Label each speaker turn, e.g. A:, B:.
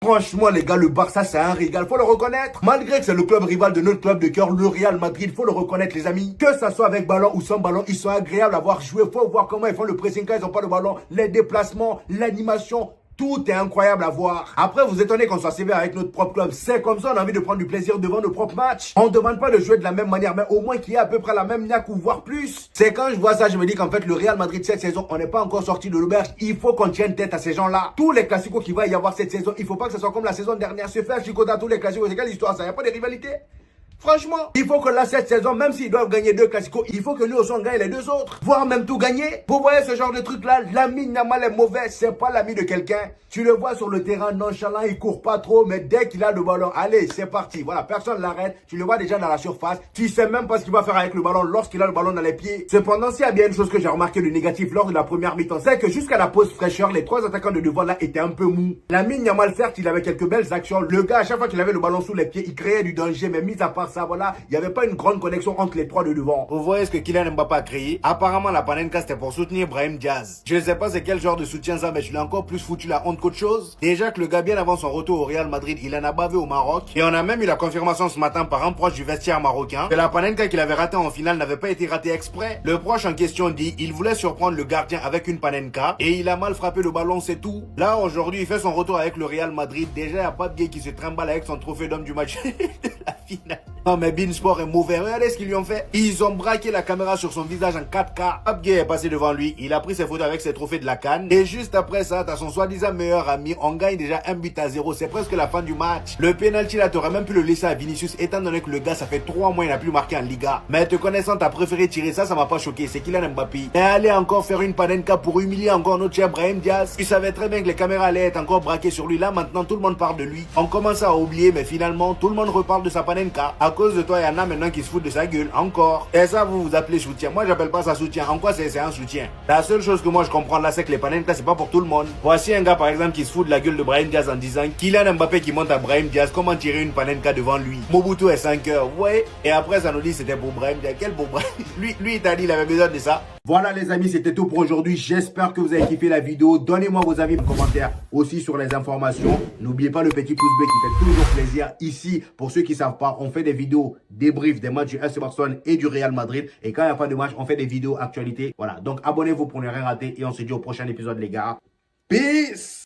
A: Franchement, les gars, le Barça, c'est un régal, faut le reconnaître. Malgré que c'est le club rival de notre club de cœur, le Real Madrid, faut le reconnaître, les amis. Que ça soit avec ballon ou sans ballon, ils sont agréables à voir jouer. Faut voir comment ils font le pressing quand ils n'ont pas de ballon, les déplacements, l'animation. Tout est incroyable à voir. Après, vous étonnez qu'on soit sévère avec notre propre club. C'est comme ça, on a envie de prendre du plaisir devant nos propres matchs. On ne demande pas de jouer de la même manière, mais au moins qu'il y ait à peu près la même niaque ou voire plus. C'est quand je vois ça, je me dis qu'en fait, le Real Madrid cette saison, on n'est pas encore sorti de l'auberge. Il faut qu'on tienne tête à ces gens-là. Tous les classicos qu'il va y avoir cette saison, il ne faut pas que ce soit comme la saison dernière. Se faire chicoter tous les classicos, c'est quelle histoire ça? Il n'y a pas de rivalité? Franchement, il faut que là, cette saison, même s'ils doivent gagner 2 classicos, il faut que nous aussi on gagne les 2 autres. Voire même tout gagner. Vous voyez ce genre de truc-là, l'ami Yamal est mauvais, c'est pas l'ami de quelqu'un. Tu le vois sur le terrain nonchalant, il court pas trop, mais dès qu'il a le ballon, allez, c'est parti. Voilà, personne l'arrête. Tu le vois déjà dans la surface. Tu sais même pas ce qu'il va faire avec le ballon lorsqu'il a le ballon dans les pieds. Cependant, s'il y a bien une chose que j'ai remarqué de négatif lors de la première mi-temps, c'est que jusqu'à la pause fraîcheur, les 3 attaquants de devant là étaient un peu mous. L'ami Yamal, certes, il avait quelques belles actions. Le gars, à chaque fois qu'il avait le ballon sous les pieds, il créait du danger, mais mis à part ça, voilà, il y avait pas une grande connexion entre les 3 de devant. Vous voyez ce que Kylian Mbappé a créé? Apparemment, la Panenka, c'était pour soutenir Brahim Diaz. Je ne sais pas c'est quel genre de soutien ça, mais je l'ai encore plus foutu la honte qu'autre chose. Déjà que le gars, bien avant son retour au Real Madrid, il en a bavé au Maroc. Et on a même eu la confirmation ce matin par un proche du vestiaire marocain que la Panenka qu'il avait raté en finale n'avait pas été ratée exprès. Le proche en question dit, il voulait surprendre le gardien avec une Panenka et il a mal frappé le ballon, c'est tout. Là, aujourd'hui, il fait son retour avec le Real Madrid. Déjà, il n'y a pas de gars qui se trimballe avec son trophée d'homme du match de la finale. Non mais Beansport est mauvais, regardez ce qu'ils lui ont fait. Ils ont braqué la caméra sur son visage en 4K. Abgay est passé devant lui, il a pris ses photos avec ses trophées de la CAN. Et juste après ça, t'as son soi-disant meilleur ami, on gagne déjà 1-0, c'est presque la fin du match. Le penalty là, t'aurais même pu le laisser à Vinicius, étant donné que le gars, ça fait 3 mois, il n'a plus marqué en Liga. Mais te connaissant, t'as préféré tirer ça, ça m'a pas choqué, c'est Kylian Mbappé. Et aller encore faire une Panenka pour humilier encore notre cher Brahim Diaz. Tu savais très bien que les caméras allaient être encore braquées sur lui, là maintenant tout le monde parle de lui. On commence à oublier, mais finalement, tout le monde reparle de sa Panenka. À cause de toi, il y en a maintenant qui se foutent de sa gueule, encore. Et ça, vous vous appelez soutien. Moi, j'appelle pas ça soutien. En quoi c'est un soutien? La seule chose que moi je comprends là, c'est que les Panenka, c'est pas pour tout le monde. Voici un gars, par exemple, qui se fout de la gueule de Brahim Diaz en disant Kylian Mbappé qui monte à Brahim Diaz, comment tirer une Panenka devant lui? Mobutu est 5 heures, ouais. Et après, ça nous dit c'était pour Brahim Diaz. Quel pour Brahim? Lui, il t'a dit, il avait besoin de ça. Voilà les amis, c'était tout pour aujourd'hui. J'espère que vous avez kiffé la vidéo. Donnez-moi vos avis en commentaire aussi sur les informations. N'oubliez pas le petit pouce bleu qui fait toujours plaisir. Ici, pour ceux qui ne savent pas, on fait des vidéos débrief des matchs du FC Barcelone et du Real Madrid. Et quand il n'y a pas de match, on fait des vidéos actualités. Voilà, donc abonnez-vous pour ne rien rater. Et on se dit au prochain épisode les gars. Peace!